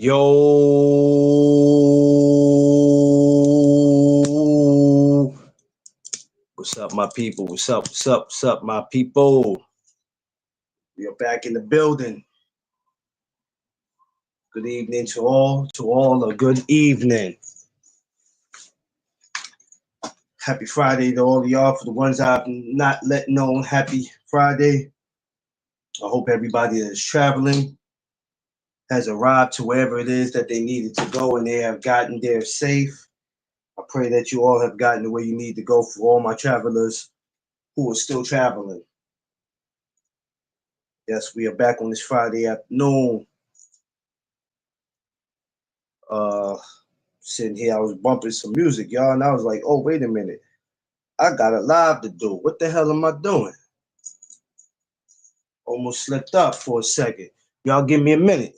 Yo, what's up, my people? What's up? What's up? What's up, my people? We are back in the building. Good evening to all. To all, a good evening. Happy Friday to all of y'all. For the ones I've not let know, happy Friday. I hope everybody that is traveling has arrived to wherever it is that they needed to go and they have gotten there safe. I pray that you all have gotten to where you need to go. For all my travelers who are still traveling. Yes, we are back on this Friday afternoon. Sitting here, I was bumping some music, y'all, and I was like, oh, wait a minute. I got a live to do. What the hell am I doing? Almost slipped up for a second. Y'all give me a minute.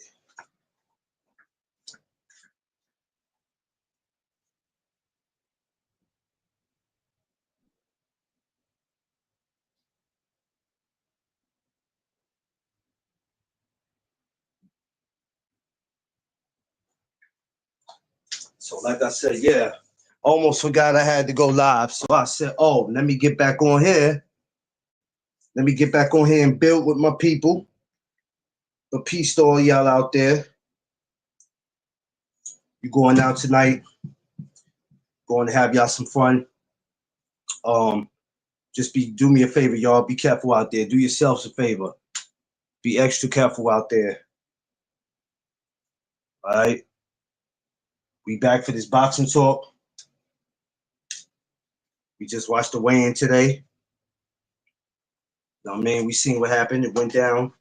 So like I said, yeah, almost forgot I had to go live. So I said, oh, let me get back on here. Let me get back on here and build with my people. But peace to all y'all out there. You going out tonight. Going to have y'all some fun. Just do me a favor, y'all. Be careful out there. Do yourselves a favor. Be extra careful out there. All right. We back for this boxing talk. We just watched the weigh-in today. You know what I mean? We seen what happened. It went down.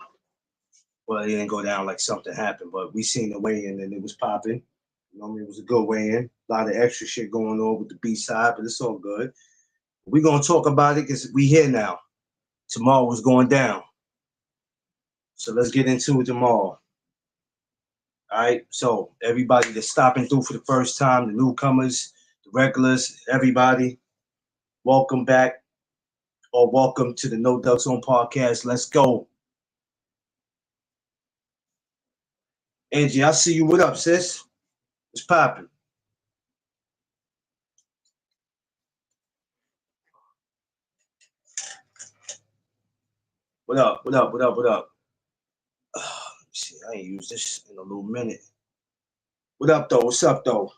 Well, it didn't go down like something happened, but we seen the weigh-in and it was popping. You know what I mean? It was a good weigh-in. A lot of extra shit going on with the B-side, but it's all good. We're going to talk about it because we here now. Tomorrow is going down. So let's get into it tomorrow. All right, so everybody that's stopping through for the first time, the newcomers, the regulars, everybody, welcome back or welcome to the No Ducks On podcast. Let's go. Angie, I see you. What up, sis? What's popping? What up? What up? What up? What up? Let me see, I ain't used this in a little minute. What up, though? What's up, though?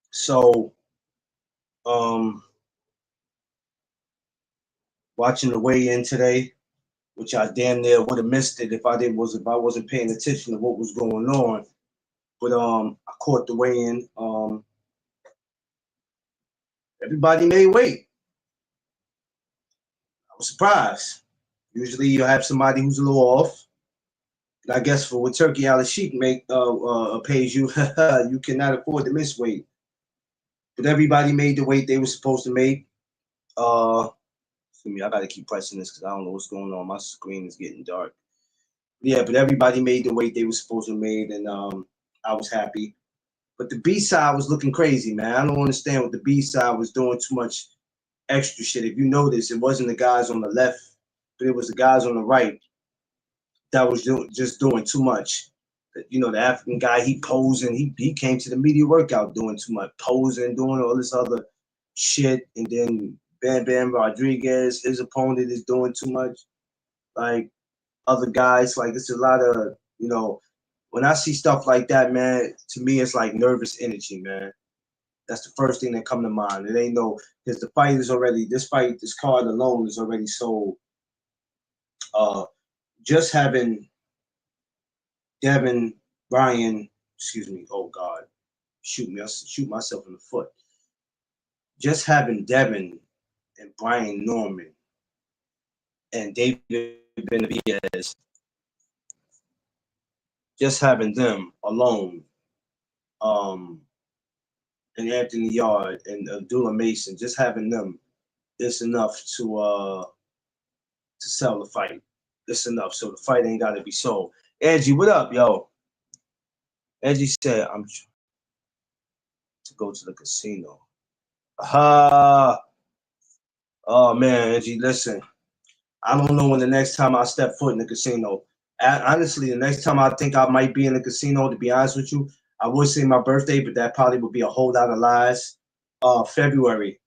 So, watching the weigh-in today, which I damn near would have missed it if I wasn't paying attention to what was going on. But I caught the weigh-in. Everybody made weight. I was surprised. Usually you have somebody who's a little off. I guess for what Turkey Al Sheik pays you, you cannot afford to miss weight. But everybody made the weight they were supposed to make. Excuse me, I gotta keep pressing this because I don't know what's going on. My screen is getting dark. Yeah, but everybody made the weight they were supposed to make, and I was happy. But the B side was looking crazy, man. I don't understand what the B side was doing too much extra shit. If you notice, it wasn't the guys on the left, but it was the guys on the right that was just doing too much. You know, the African guy, he posing, he came to the media workout doing too much, posing, doing all this other shit, and then Bam Bam Rodriguez, his opponent is doing too much. Like other guys, like it's a lot of, you know, when I see stuff like that, man, to me it's like nervous energy, man. That's the first thing that come to mind. It ain't no, because the fight is already, this card alone is already sold. Just having Devin, Brian, excuse me, oh God, shoot myself in the foot. Just having Devin and Brian Norman and David Benavidez, just having them alone, and Anthony Yard and Abdullah Mason, just having them, it's enough to sell the fight. It's enough, so the fight ain't got to be sold. Angie, what up, yo? Angie said, "I'm to go to the casino." Oh man, Angie, listen. I don't know when the next time I step foot in the casino. Honestly, the next time I think I might be in a casino, to be honest with you, I would say my birthday, but that probably would be a whole lot of lies. February.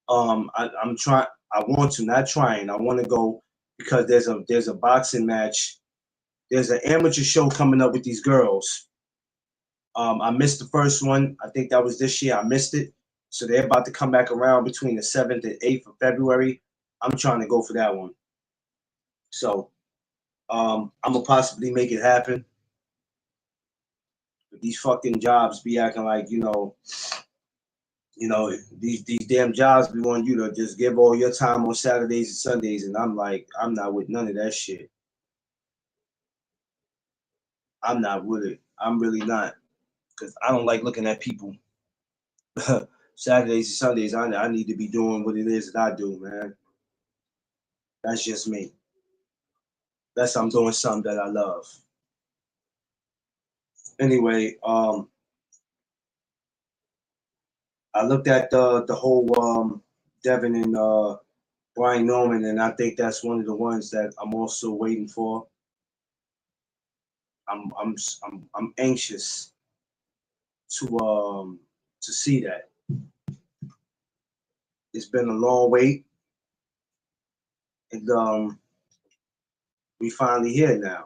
I'm trying. I want to, not trying. I want to go because there's a boxing match. There's an amateur show coming up with these girls. I missed the first one. I think that was this year. I missed it. So they're about to come back around between the 7th and 8th of February. I'm trying to go for that one. So I'm gonna possibly make it happen. But these fucking jobs be acting like, these damn jobs be wanting you to just give all your time on Saturdays and Sundays, and I'm like, I'm not with none of that shit. I'm not with it. I'm really not, because I don't like looking at people. Saturdays and Sundays, I need to be doing what it is that I do, man. That's just me. That's I'm doing something that I love. Anyway, I looked at the whole Devin and Brian Norman, and I think that's one of the ones that I'm also waiting for. I'm anxious to see that. It's been a long wait, and we finally here now.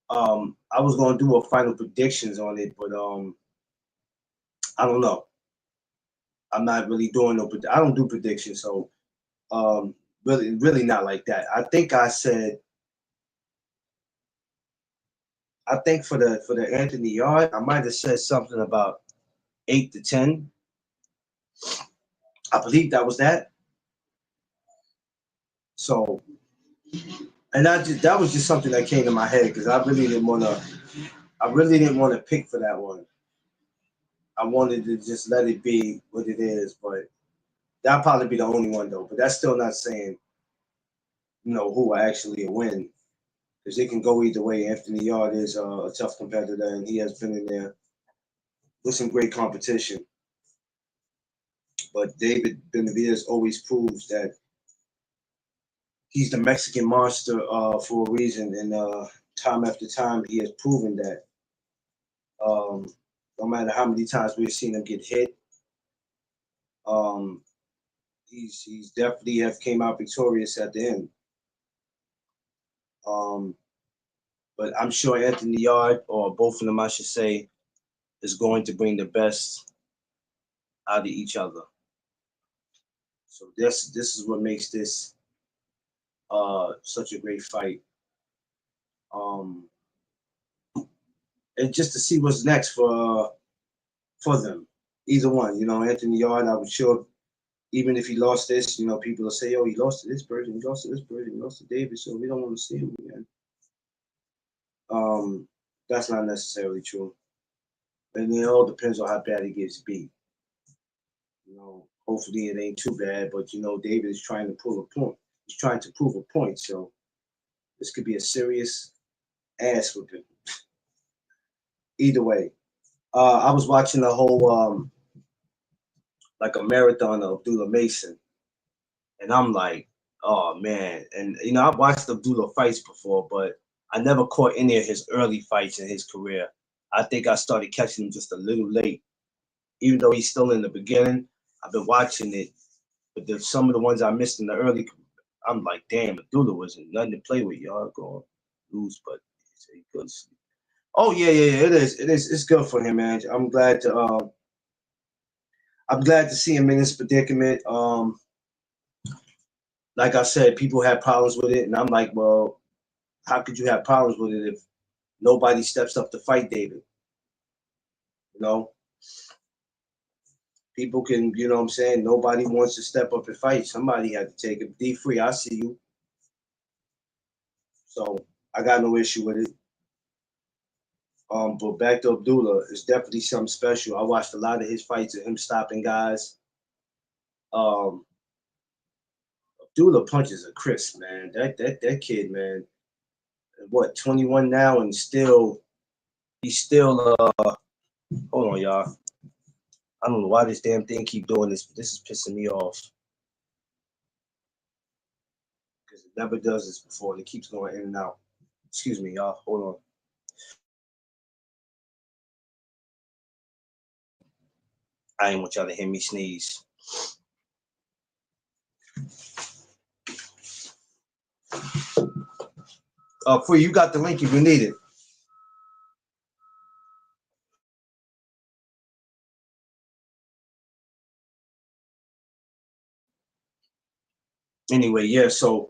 I was gonna do a final predictions on it, but I don't know. I'm not really doing no. I don't do predictions, so um, really not like that. I think I said. I think for the Anthony Yard, I might have said something about 8 to 10. I believe that was that. So, and that was just something that came to my head because I really didn't want to pick for that one. I wanted to just let it be what it is, but that'll probably be the only one though. But that's still not saying who will actually win because it can go either way. Anthony Yard is a tough competitor, and he has been in there with some great competition. But David Benavidez always proves that he's the Mexican monster for a reason, and time after time he has proven that. No matter how many times we've seen him get hit, um, he's definitely have came out victorious at the end. Um, but I'm sure Anthony Yard, or both of them, I should say, is going to bring the best out of each other. So this is what makes this such a great fight. Um, and just to see what's next for them, either one. Anthony Yard, I was sure even if he lost this, people will say, "Oh, he lost to this person, he lost to this person, he lost to David," so we don't want to see him again. That's not necessarily true, and it all depends on how bad he gets beat. Hopefully it ain't too bad, but David is trying to prove a point. He's trying to prove a point, so this could be a serious ass whipping. Either way, I was watching the whole like a marathon of Abdullah Mason, and I'm like, oh man. And I've watched Abdullah fights before, but I never caught any of his early fights in his career. I think I started catching him just a little late, even though he's still in the beginning. I've been watching it, but some of the ones I missed in the early, I'm like, damn, Abdullah wasn't nothing to play with. Y'all going to lose, but it's a good. Oh yeah. It is. It is. It's good for him, man. I'm glad to see him in this predicament. Like I said, people had problems with it, and I'm like, well, how could you have problems with it if nobody steps up to fight David? You know, people can, what I'm saying? Nobody wants to step up and fight. Somebody had to take it. D3, I see you. So I got no issue with it. But back to Abdullah, it's definitely something special. I watched a lot of his fights and him stopping guys. Um, Abdullah punches are crisp, man. That kid, man. What, 21 now, and he's still hold on, y'all. I don't know why this damn thing keep doing this, but this is pissing me off. Because it never does this before. It keeps going in and out. Excuse me, y'all. Hold on. I ain't want y'all to hear me sneeze. Free, you got the link if you need it. Anyway, yeah, so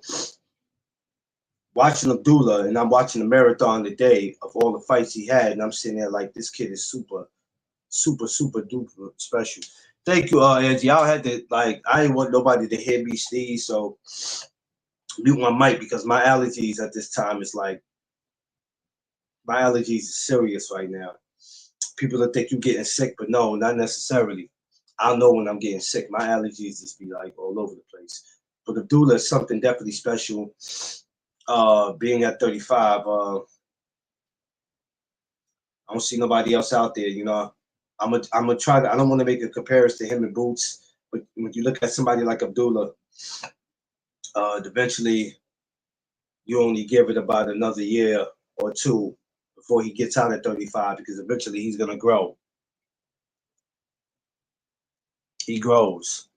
watching Abdullah, and I'm watching the marathon today of all the fights he had, and I'm sitting there like, this kid is super, super, super duper special. Thank you, Angie. I had to, like, I didn't want nobody to hear me sneeze, so mute my mic because my allergies at this time is like, my allergies is serious right now. People will think you're getting sick, but no, not necessarily. I know when I'm getting sick. My allergies just be like all over the place. But Abdullah is something definitely special. Being at 35, I don't see nobody else out there. You know, I'm gonna try to. I don't want to make a comparison to him and Boots, but when you look at somebody like Abdullah, eventually you only give it about another year or two before he gets out at 35, because eventually he's gonna grow. He grows.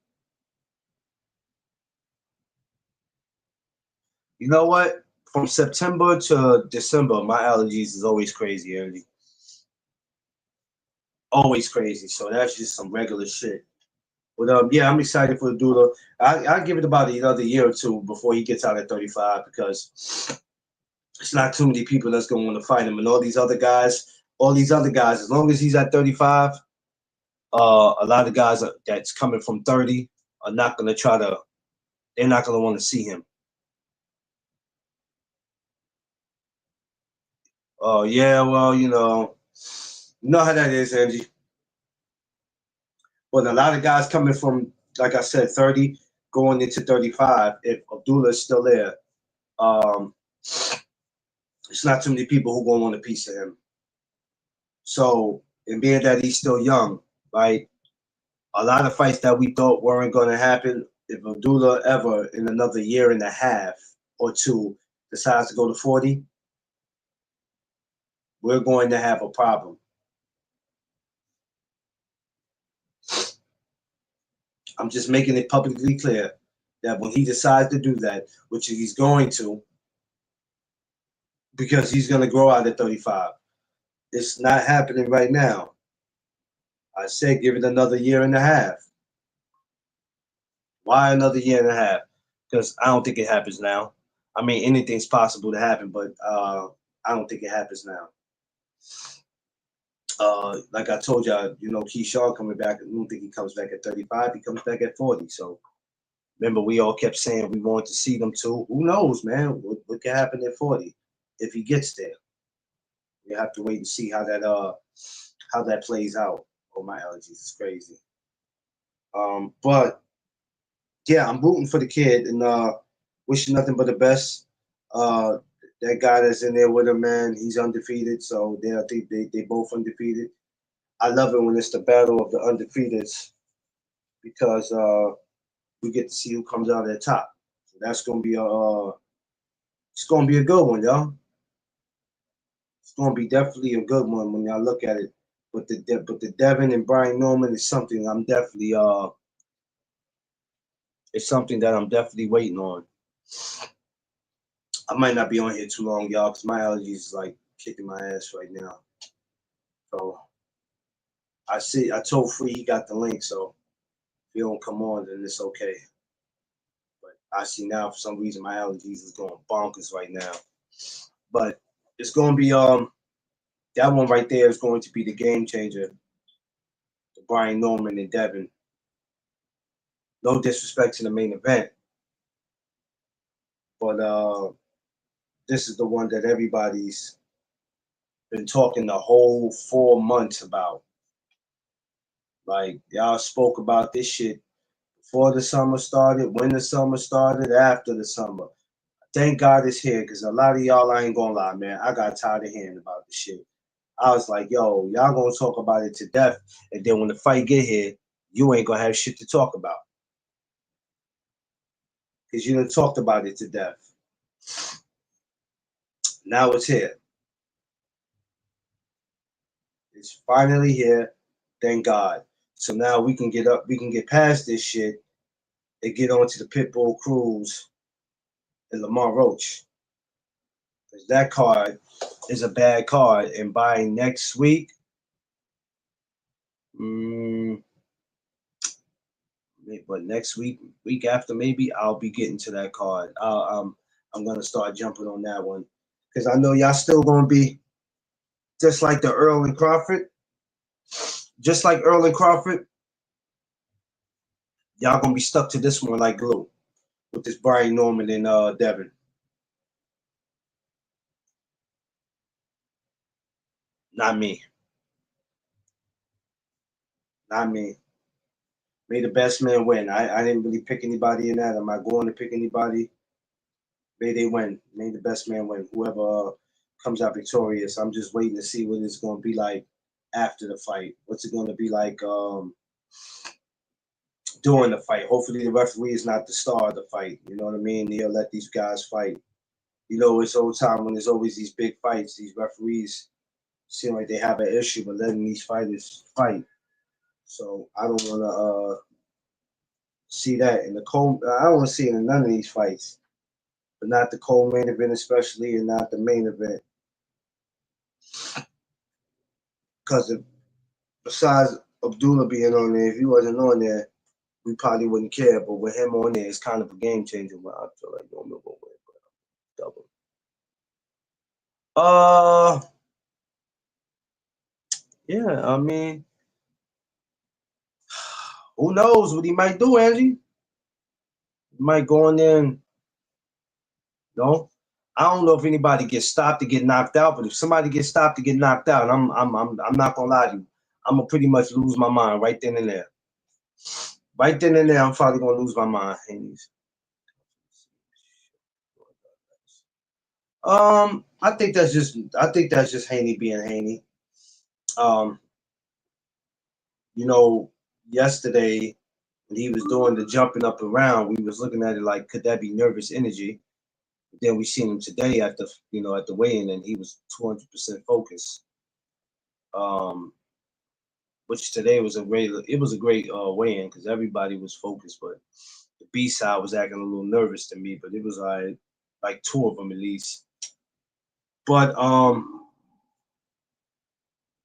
You know what? From September to December, my allergies is always crazy, Andy. Always crazy. So that's just some regular shit. But yeah, I'm excited for the Dula. I give it about another year or two before he gets out at 35, because it's not too many people that's gonna want to fight him. And all these other guys, as long as he's at 35, a lot of guys that's coming from 30 are not gonna try to. They're not gonna want to see him. Oh yeah, well, you know how that is, Angie. But a lot of guys coming from, like I said, 30 going into 35, if Abdullah is still there, um, it's not too many people who going to want a piece of him. So, and being that he's still young, right? A lot of fights that we thought weren't going to happen, if Abdullah ever in another year and a half or two decides to go to 40, we're going to have a problem. I'm just making it publicly clear that when he decides to do that, which he's going to, because he's going to grow out at 35. It's not happening right now. I said give it another year and a half. Why another year and a half? Because I don't think it happens now. I mean, anything's possible to happen, but I don't think it happens now. Like I told y'all, Keyshawn coming back. I don't think he comes back at 35. He comes back at 40. So remember, we all kept saying we wanted to see them too. Who knows, man? What can happen at 40 if he gets there? We have to wait and see how that plays out. Oh, my allergies is crazy. But yeah, I'm rooting for the kid and wishing nothing but the best. Uh, that guy that's in there with him, man, he's undefeated. So I think they both undefeated. I love it when it's the battle of the undefeateds, because we get to see who comes out at top. So that's gonna be it's gonna be a good one, y'all. It's gonna be definitely a good one when y'all look at it. But the Devin and Brian Norman is something I'm definitely it's something that I'm definitely waiting on. I might not be on here too long, y'all, because my allergies is like kicking my ass right now. So I told Free he got the link, so if he don't come on, then it's okay. But I see now for some reason my allergies is going bonkers right now. But it's gonna be that one right there is going to be the game changer. The Brian Norman and Devin. No disrespect to the main event, but this is the one that everybody's been talking the whole 4 months about. Like, y'all spoke about this shit before the summer started, when the summer started, after the summer. Thank God it's here, because a lot of y'all, I ain't gonna lie, man, I got tired of hearing about this shit. I was like, yo, y'all gonna talk about it to death, and then when the fight get here, you ain't gonna have shit to talk about. Because you done talked about it to death. Now it's here. It's finally here. Thank God. So now we can get up. We can get past this shit and get on to the Pitbull Cruise and Lamar Roach. Because that card is a bad card. And by next week, mm, but next week, week after maybe, I'll be getting to that card. I'm gonna start jumping on that one because I know y'all still gonna be just like the Earl and Crawford, just like Earl and Crawford. Y'all gonna be stuck to this one like glue with this Brian Norman and Devin. Not me. Not me. May the best man win. I didn't really pick anybody in that. Am I going to pick anybody? May they win. May the best man win. Whoever comes out victorious. I'm just waiting to see what it's going to be like after the fight. What's it going to be like during the fight? Hopefully the referee is not the star of the fight. You know what I mean? He'll let these guys fight. You know, it's old time when there's always these big fights. These referees seem like they have an issue with letting these fighters fight. So I don't want to see that in the co. I don't want to see it in none of these fights, but not the co-main event especially, and not the main event. Because besides Abdullah being on there, if he wasn't on there, we probably wouldn't care. But with him on there, it's kind of a game changer. Well, I feel like Norman will win, but double. Yeah. I mean, who knows what he might do, Angie? He might go in there and no. I don't know if anybody gets stopped to get knocked out, but if somebody gets stopped to get knocked out, I'm not gonna lie to you. I'm gonna pretty much lose my mind right then and there. Right then and there, I'm probably gonna lose my mind. I think that's just Haney being Haney. Um, you know, yesterday when he was doing the jumping up around, we was looking at it like, could that be nervous energy? But then we seen him today at the at the weigh-in, and he was 200% focused. Um, which today was a great weigh-in because everybody was focused, but the B side was acting a little nervous to me, but it was like two of them at least. But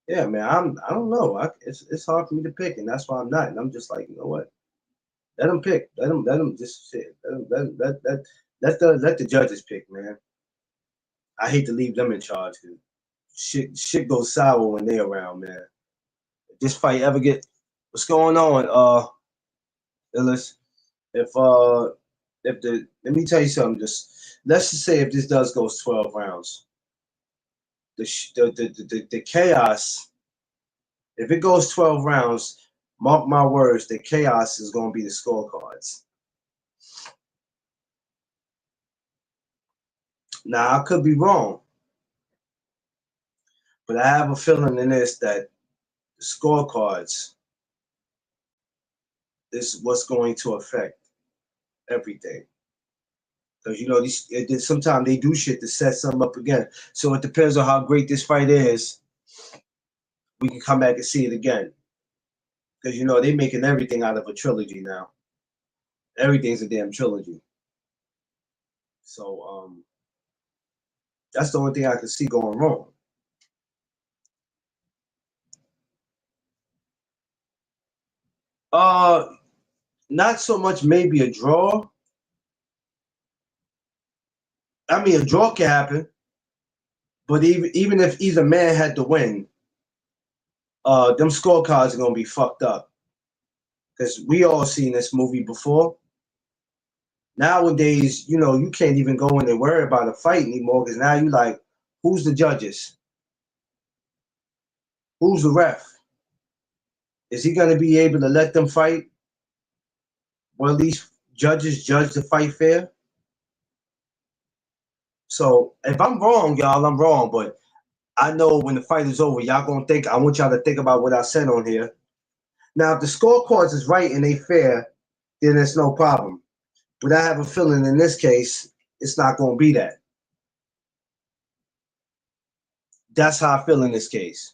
yeah, man, I don't know. It's hard for me to pick, and that's why I'm not. And I'm just like, you know what? Let them pick. Let them just shit. Let the judges pick, man. I hate to leave them in charge because shit goes sour when they're around, man. If this fight ever get what's going on, Illis? If the let me tell you something. Just let's just say if this does goes 12 rounds, the chaos. If it goes 12 rounds, mark my words, the chaos is going to be the scorecards. Now I could be wrong, but I have a feeling in this that the scorecards is what's going to affect everything. Because sometimes they do shit to set something up again. So it depends on how great this fight is. We can come back and see it again. Because they're making everything out of a trilogy now. Everything's a damn trilogy. So that's the only thing I can see going wrong. Not so much maybe a draw. I mean, a draw can happen, but even if either man had to win, them scorecards are gonna be fucked up. Because we all seen this movie before. Nowadays, you can't even go in and worry about a fight anymore because now you like, who's the judges? Who's the ref? Is he gonna be able to let them fight? Will these judges judge the fight fair? So if I'm wrong, y'all, I'm wrong. But I know when the fight is over, y'all gonna think. I want y'all to think about what I said on here. Now, if the scorecards is right and they fair, then it's no problem. But I have a feeling in this case, it's not gonna be that. That's how I feel in this case.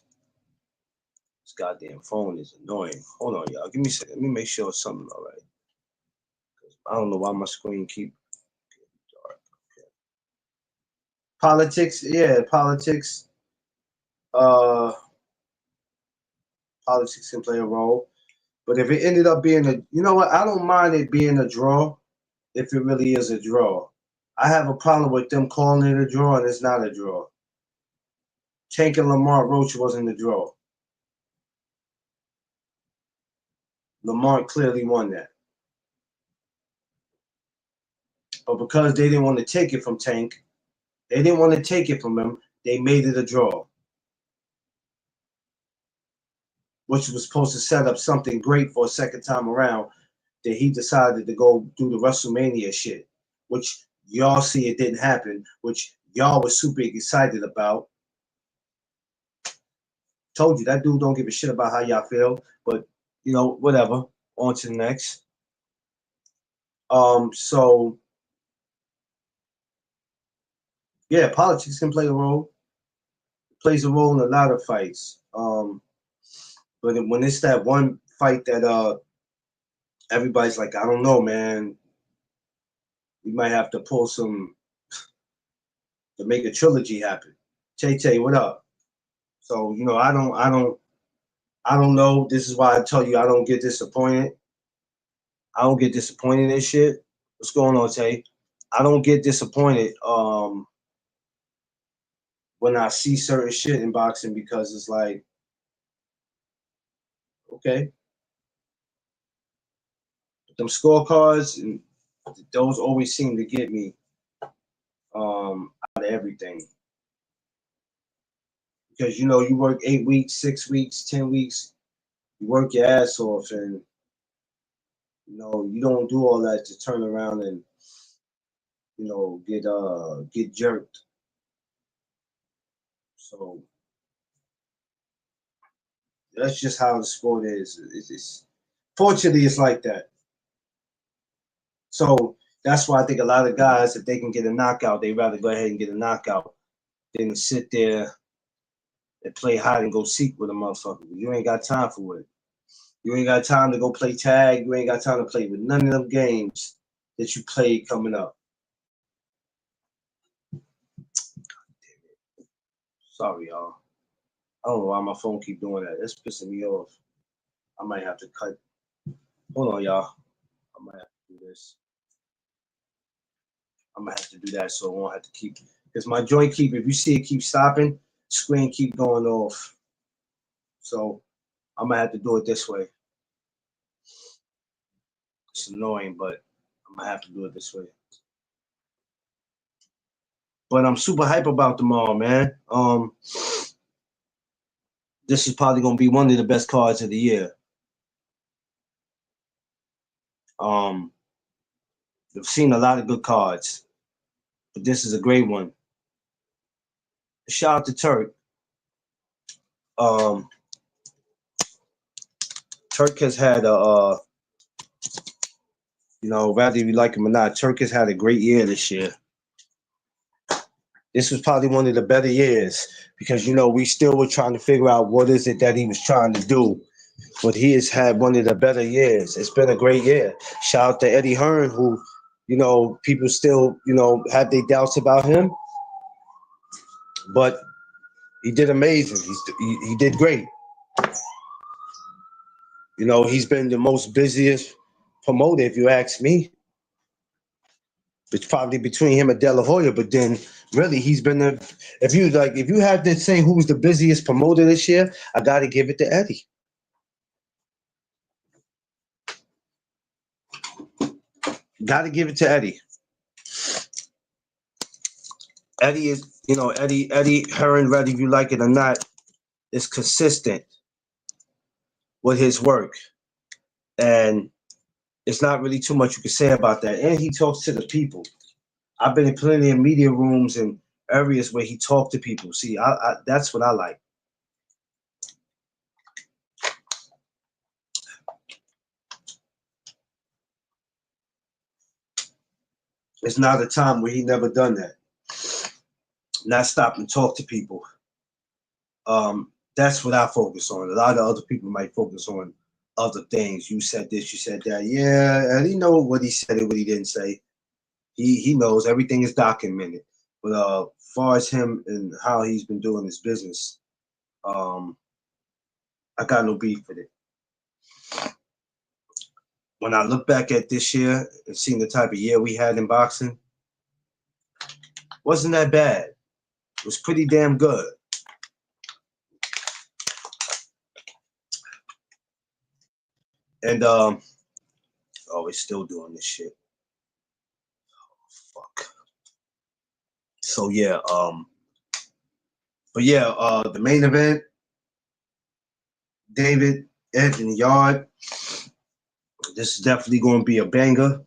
This goddamn phone is annoying. Hold on, y'all. Give me a second. Let me make sure it's something all right. I don't know why my screen keep dark. Okay. Politics, yeah, politics. Uh, politics can play a role. But if it ended up being a, you know what? I don't mind it being a draw if it really is a draw. I have a problem with them calling it a draw and it's not a draw. Tank and Lamar Roach wasn't a draw. Lamar clearly won that. But because they didn't want to take it from Tank, they didn't want to take it from him, they made it a draw, which was supposed to set up something great for a second time around. That he decided to go do the WrestleMania shit, which y'all see it didn't happen, which y'all was super excited about. Told you that dude don't give a shit about how y'all feel, but you know, whatever. On to the next. So yeah, politics can play a role. It plays a role in a lot of fights. But when it's that one fight that everybody's like, I don't know, man, we might have to pull some to make a trilogy happen. Tay Tay, what up? So you know, I don't know. This is why I tell you I don't get disappointed. I don't get disappointed in shit. What's going on, Tay? I don't get disappointed when I see certain shit in boxing because it's like, okay, them scorecards and those always seem to get me out of everything. Because you know, you work 8 weeks, 6 weeks, 10 weeks, you work your ass off and you know, you don't do all that to turn around and, you know, get jerked. So that's just how the sport is. It's fortunately it's like that. So that's why I think a lot of guys, if they can get a knockout, they rather go ahead and get a knockout than sit there and play hide and go seek with a motherfucker. You ain't got time for it. You ain't got time to go play tag. You ain't got time to play with none of them games that you played coming up. Sorry, y'all. I don't know why my phone keep doing that. That's pissing me off. I might have to cut. Hold on, y'all. I might have to do this. I might have to do that so I won't have to keep because my joint keep. If you see it keep stopping, screen keep going off. So I might have to do it this way. It's annoying, but I'm gonna have to do it this way. But I'm super hype about tomorrow, man. This is probably gonna be one of the best cards of the year. Um, I've seen a lot of good cards, but this is a great one. Shout out to Turk. Um, Turk has had you know, whether you like him or not, Turk has had a great year this year. This was probably one of the better years because you know we still were trying to figure out what is it that he was trying to do. But he has had one of the better years. It's been a great year. Shout out to Eddie Hearn, who, you know, people still, you know, have their doubts about him, but he did amazing. He did great. You know, he's been the most busiest promoter, if you ask me. It's probably between him and De La Hoya, but then really he's been the. If you had to say who was the busiest promoter this year, I got to give it to Eddie. Got to give it to Eddie. Eddie is, you know, Eddie Hearn, whether you like it or not, is consistent with his work, and it's not really too much you can say about that. And he talks to the people. I've been in plenty of media rooms and areas where he talked to people. See, that's what I like. It's not a time where he never done that. Not stop and talk to people. That's what I focus on. A lot of other people might focus on other things. You said this, you said that. Yeah, and he know what he said and what he didn't say. He knows everything is documented. But as far as him and how he's been doing his business, I got no beef with it. When I look back at this year and seeing the type of year we had in boxing, wasn't that bad. It was pretty damn good. And oh, it's still doing this shit. Fuck. So yeah, but yeah, the main event, David Anthony Yard. This is definitely going to be a banger.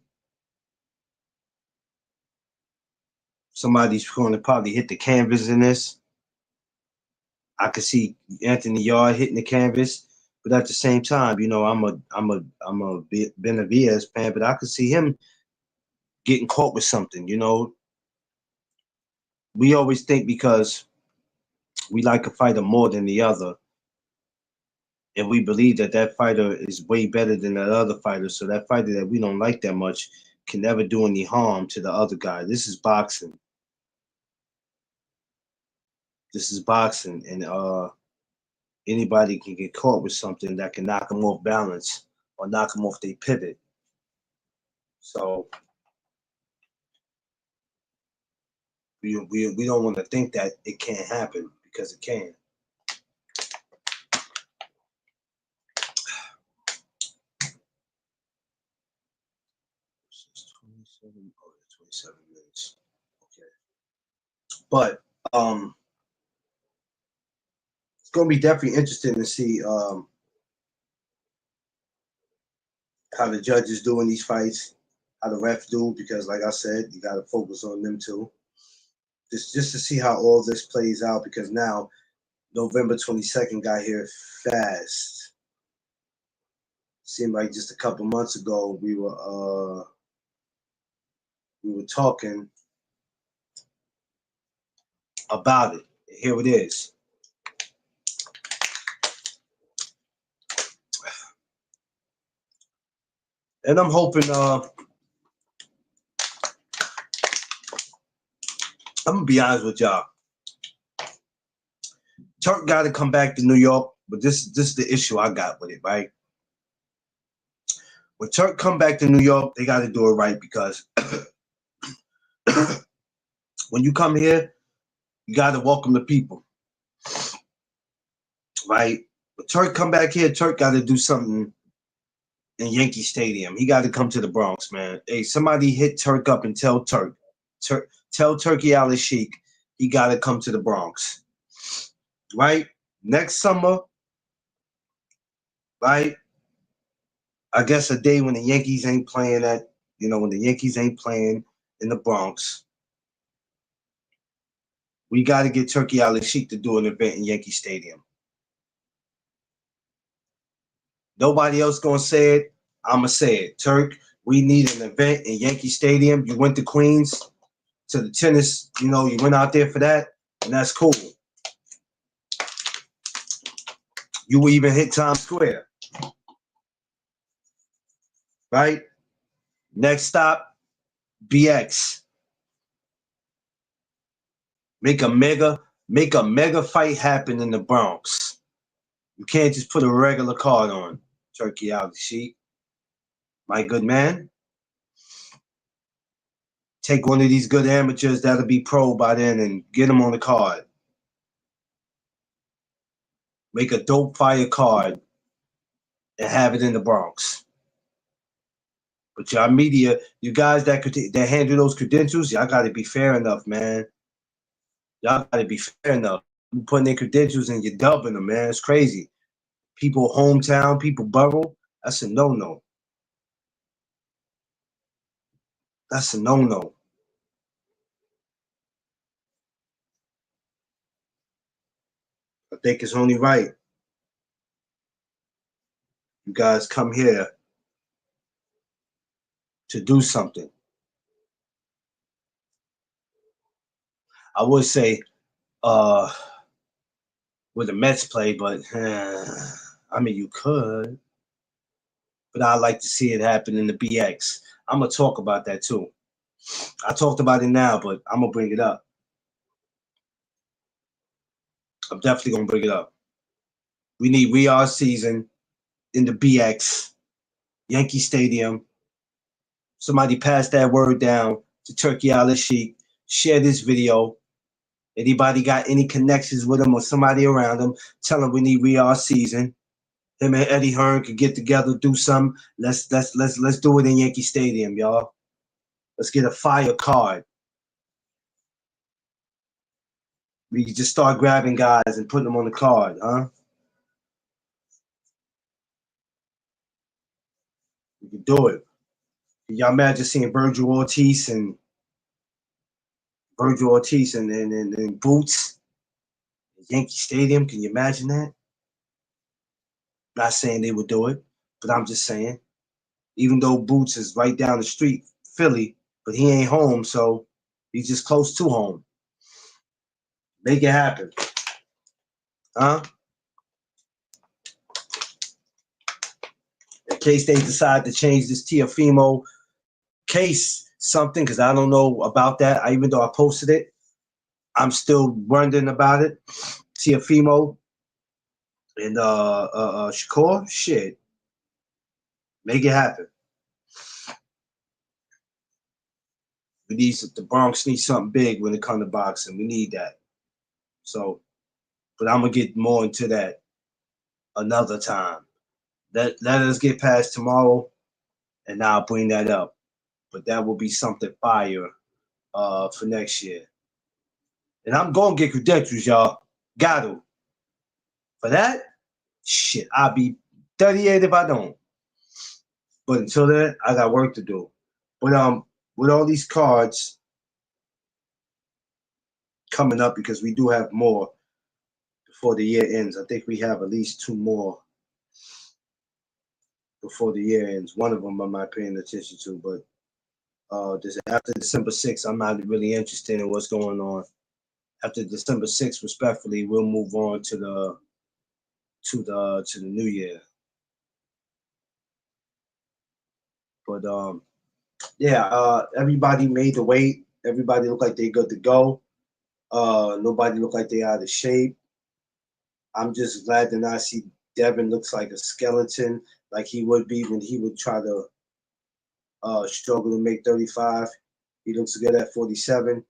Somebody's going to probably hit the canvas in this. I could see Anthony Yard hitting the canvas, but at the same time, you know, I'm a Benavidez fan, but I could see him getting caught with something. You know, we always think because we like a fighter more than the other, and we believe that that fighter is way better than that other fighter. So that fighter that we don't like that much can never do any harm to the other guy. This is boxing. This is boxing, and anybody can get caught with something that can knock them off balance or knock them off their pivot. So we don't want to think that it can't happen because it can. It's 27 minutes. Okay. But it's gonna be definitely interesting to see how the judges do in these fights, how the refs do, because like I said, you gotta focus on them too. Just to see how all this plays out, because now November 22nd got here fast. Seemed like just a couple months ago we were talking about it. Here it is. And I'm hoping I'm gonna be honest with y'all. Turk got to come back to New York, but this is the issue I got with it, right? When Turk come back to New York, they got to do it right, because when you come here, you got to welcome the people, right? When Turk come back here, Turk got to do something in Yankee Stadium. He got to come to the Bronx, man. Hey, somebody hit Turk up and tell tell Turkey Ali Sheik he got to come to the Bronx, right? Next summer, right? I guess a day when the Yankees ain't playing when the Yankees ain't playing in the Bronx, we got to get Turkey Ali Sheik to do an event in Yankee Stadium. Nobody else gonna say it. I'ma say it. Turk, we need an event in Yankee Stadium. You went to Queens to the tennis, you went out there for that, and that's cool. You will even hit Times Square, right? Next stop, BX. Make a mega fight happen in the Bronx. You can't just put a regular card on Turkey Ali Sheik. My good man. Take one of these good amateurs that'll be pro by then and get them on the card. Make a dope fire card and have it in the Bronx. But y'all media, you guys that handle those credentials, y'all got to be fair enough, man. Y'all got to be fair enough. You putting in credentials and you're dubbing them, man. It's crazy. People hometown, people borough, that's a no-no. That's a no-no. I think it's only right. You guys come here to do something. I would say, where the Mets play, but I mean, you could, but I like to see it happen in the BX. I'm gonna talk about that too. I talked about it now, but I'm gonna bring it up. I'm definitely gonna bring it up. We need Riyah season in the BX, Yankee Stadium. Somebody pass that word down to Turkey Al Sheikh. Share this video. Anybody got any connections with him or somebody around him? Tell him we need Riyah season. Him and Eddie Hearn could get together, do something. Let's do it in Yankee Stadium, y'all. Let's get a fire card. We can just start grabbing guys and putting them on the card, huh? We can do it. Can y'all imagine seeing Virgil Ortiz and Boots at Yankee Stadium? Can you imagine that? Not saying they would do it, but I'm just saying. Even though Boots is right down the street, Philly, but he ain't home, so he's just close to home. Make it happen. Huh? In case they decide to change this Tiafimo case something, because I don't know about that. Even though I posted it, I'm still wondering about it. Tiafimo and Shakur, shit, make it happen. We need the Bronx needs something big when it comes to boxing. We need that. So, but I'm gonna get more into that another time. Let us get past tomorrow, and I'll bring that up. But that will be something fire for next year. And I'm gonna get credentials, y'all. Got to. For that, shit, I'll be 38 if I don't. But until then, I got work to do. But with all these cards coming up, because we do have more before the year ends. I think we have at least 2 more before the year ends. One of them I'm not paying attention to, but after December 6th, I'm not really interested in what's going on. After December 6th, respectfully, we'll move on to the new year. But yeah, everybody made the weight. Everybody looked like they good to go. Nobody looked like they out of shape. I'm just glad to not see Devin looks like a skeleton, like he would be when he would try to struggle to make 35. He looks good at 47.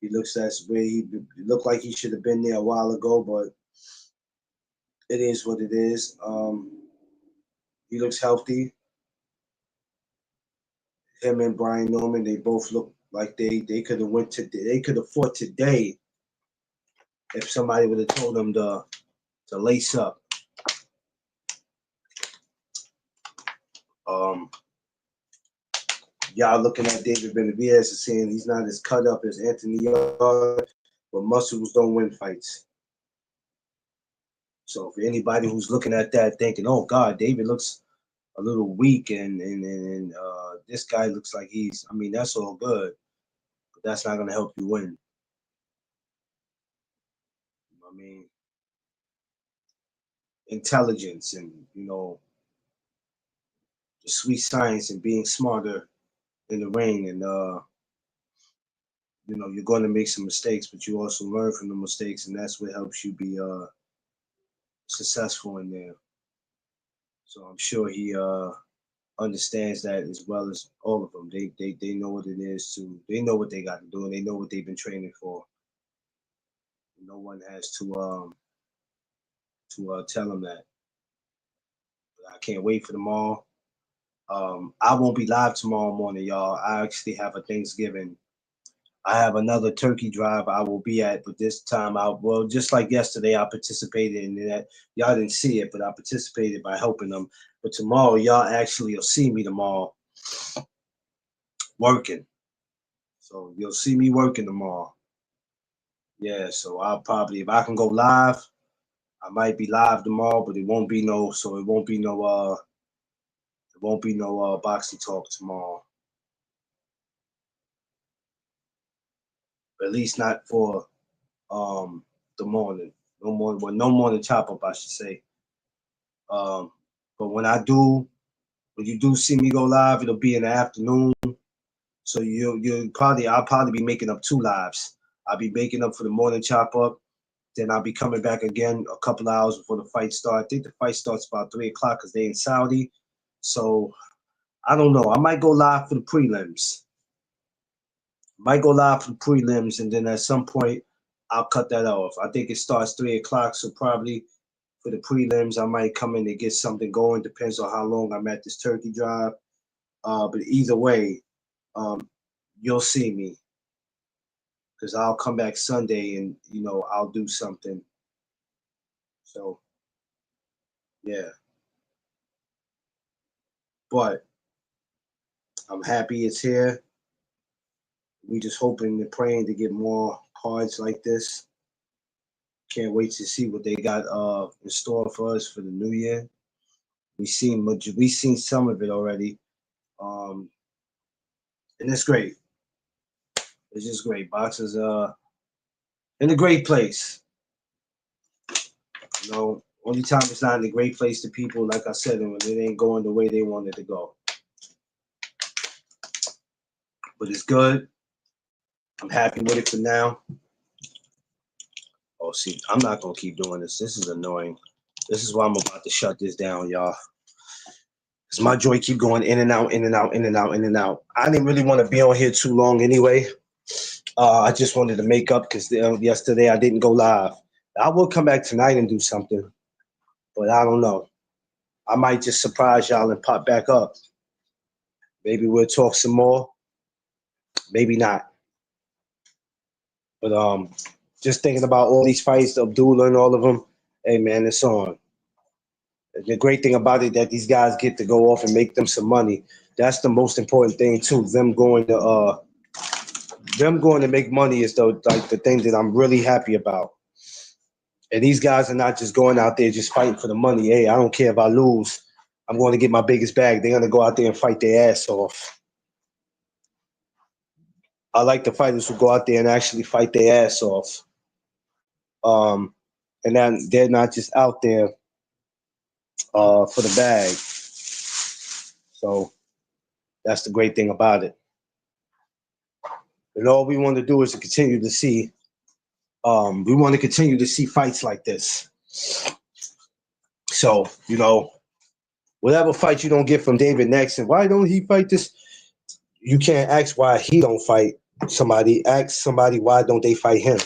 He looks that's where he looked like he should have been there a while ago, but it is what it is. He looks healthy. Him and Brian Norman, they both look like they could have fought today if somebody would have told them to lace up. Um, y'all looking at David Benavidez and saying he's not as cut up as Anthony Yarde, but muscles don't win fights. So for anybody who's looking at that thinking, oh God, David looks a little weak and this guy looks like I mean, that's all good, but that's not gonna help you win. I mean, intelligence and the sweet science and being smarter in the ring and you're going to make some mistakes, but you also learn from the mistakes, and that's what helps you be successful in there. So I'm sure he understands that as well as all of them. They know what it is they know what they got to do, and they know what they've been training for. No one has to tell them that. But I can't wait for them all. I won't be live tomorrow morning, y'all. I actually have a Thanksgiving. I have another turkey drive I will be at, but this time just like yesterday, I participated in that. Y'all didn't see it, but I participated by helping them. But tomorrow, y'all actually will see me tomorrow working. So you'll see me working tomorrow. Yeah, so I'll probably, if I can go live, I might be live tomorrow, but it won't be no boxing talk tomorrow. At least not for the morning. No more than chop up, I should say. But when you do see me go live, it'll be in the afternoon. So I'll probably be making up 2 lives. I'll be making up for the morning chop up. Then I'll be coming back again a couple hours before the fight starts. I think the fight starts about 3 o'clock because they in Saudi. So I don't know. I might go live for the prelims. And then at some point I'll cut that off. I think it starts 3 o'clock, so probably for the prelims I might come in and get something going. Depends on how long I'm at this turkey drive. But either way, you'll see me because I'll come back Sunday and I'll do something. So yeah, but I'm happy it's here. We just hoping and praying to get more cards like this. Can't wait to see what they got in store for us for the new year. We seen some of it already, and it's great. It's just great. Boxers in a great place. Only time it's not in a great place to people, like I said, when it ain't going the way they wanted to go. But it's good. I'm happy with it for now. Oh, see, I'm not gonna keep doing this. This is annoying. This is why I'm about to shut this down, y'all. Because my joy keep going in and out, in and out, in and out, in and out. I didn't really want to be on here too long anyway. I just wanted to make up because yesterday I didn't go live. I will come back tonight and do something, but I don't know. I might just surprise y'all and pop back up. Maybe we'll talk some more. Maybe not. But just thinking about all these fights, Abdullah and all of them, hey man, it's on. The great thing about it that these guys get to go off and make them some money. That's the most important thing too. Them going to make money is the thing that I'm really happy about. And these guys are not just going out there just fighting for the money. Hey, I don't care if I lose. I'm going to get my biggest bag. They're going to go out there and fight their ass off. I like the fighters who go out there and actually fight their ass off. And then they're not just out there for the bag. So that's the great thing about it. And all we want to do is to continue to see. We want to continue to see fights like this. So whatever fight you don't get from David next, and why don't he fight this? You can't ask why he don't fight somebody. Ask somebody why don't they fight him?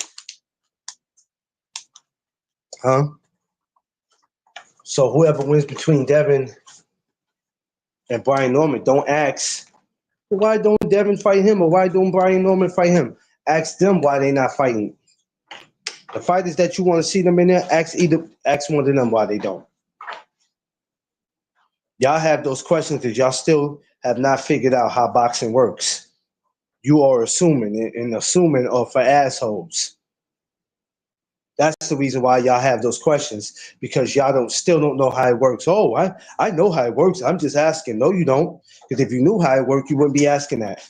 Huh? So whoever wins between Devin and Brian Norman, don't ask why don't Devin fight him or why don't Brian Norman fight him. Ask them why they not fighting. The fighters that you want to see them in there, ask one of them why they don't. Y'all have those questions that y'all still have not figured out how boxing works. You are assuming, and assuming are for assholes. That's the reason why y'all have those questions, because y'all still don't know how it works. Oh, I know how it works. I'm just asking. No, you don't. Because if you knew how it worked, you wouldn't be asking that.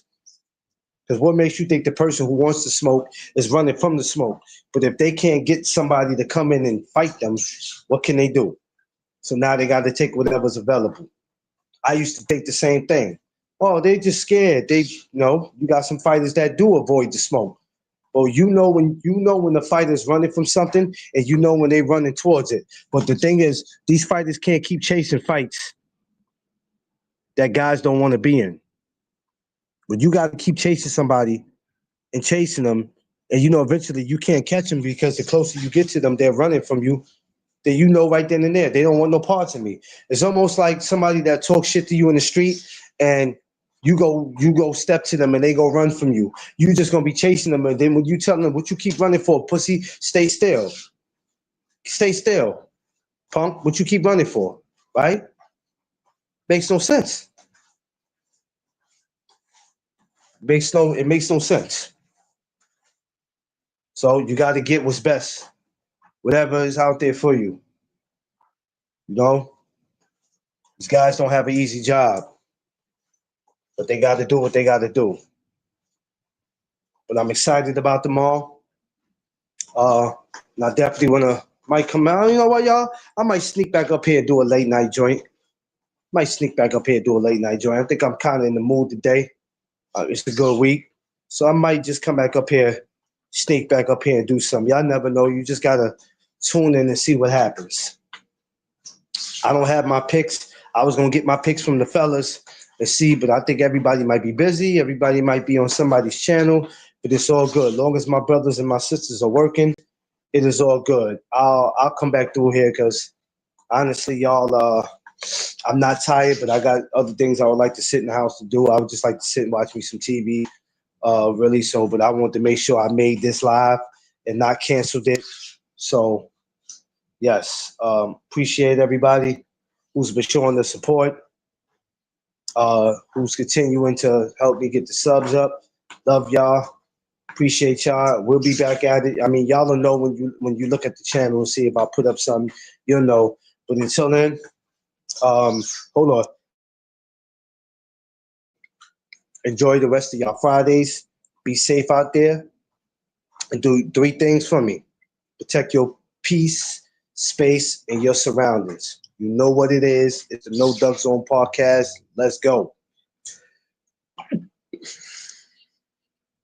Because what makes you think the person who wants to smoke is running from the smoke? But if they can't get somebody to come in and fight them, what can they do? So now they got to take whatever's available. I used to think the same thing. Oh, they just scared. You got some fighters that do avoid the smoke. Well, when the fighter's running from something, and when they're running towards it. But the thing is, these fighters can't keep chasing fights that guys don't want to be in. But you got to keep chasing somebody and chasing them, and eventually you can't catch them because the closer you get to them, they're running from you. Then right then and there, they don't want no parts of me. It's almost like somebody that talks shit to you in the street, and you go step to them and they go run from you. You just gonna be chasing them, and then when you tell them what you keep running for, pussy, stay still. Stay still, punk. What you keep running for, right? Makes no sense. It makes no sense. So you got to get what's best, whatever is out there for you. These guys don't have an easy job, but they got to do what they got to do. But I'm excited about them all. And I definitely want to Might come out. You know what, y'all? I might sneak back up here and do a late night joint. Might sneak back up here and do a late night joint. I think I'm kind of in the mood today. It's a good week. So I might just come back up here, sneak back up here and do something. Y'all never know. You just got to tune in and see what happens. I don't have my picks. I was going to get my picks from the fellas and see, but I think everybody might be busy. Everybody might be on somebody's channel, but it's all good. As long as my brothers and my sisters are working, it is all good. I'll come back through here because honestly, y'all, I'm not tired, but I got other things I would like to sit in the house to do. I would just like to sit and watch me some TV, really. So, but I want to make sure I made this live and not canceled it. So, yes, appreciate everybody who's been showing the support, who's continuing to help me get the subs up. Love y'all. Appreciate y'all. We'll be back at it. I mean, y'all will know when you look at the channel and see if I put up something, you'll know. But until then, hold on. Enjoy the rest of y'all Fridays. Be safe out there. And do 3 things for me. Protect your peace, space, and your surroundings. You know what it is. It's the No Duck Zone podcast. Let's go.